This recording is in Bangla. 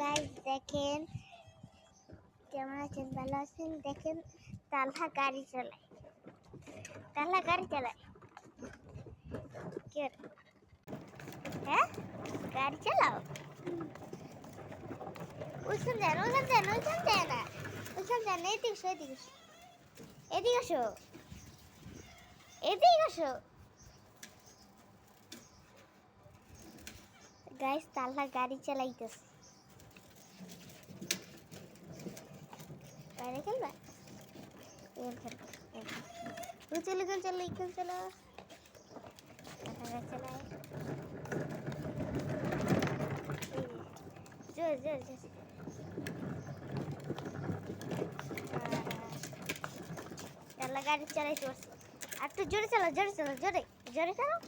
গাইস দেখেন কেমন আছেন, ভালো আছেন? দেখেন তালহা গাড়ি চালায়, তালহা গাড়ি চালায়। কে? হ্যাঁ, গাড়ি চালাও। ওইখান যান, ওইখান যান, ওইখান যায় না, ওইখান যান। এদিকে এসো, এদিকে এসো, এদিকে এসো, এদিকে এসো। গাইস তালহা গাড়ি চালাইতেছে। বাইরে খেলবা? চলো এখান চলো, এখান চলো। চালায় জোর জোর জোর। গাড়ি চালাইতে পারছো। আর একটু জোরে চালাও, জোরে চালাও, জোরে জোরে চালাও।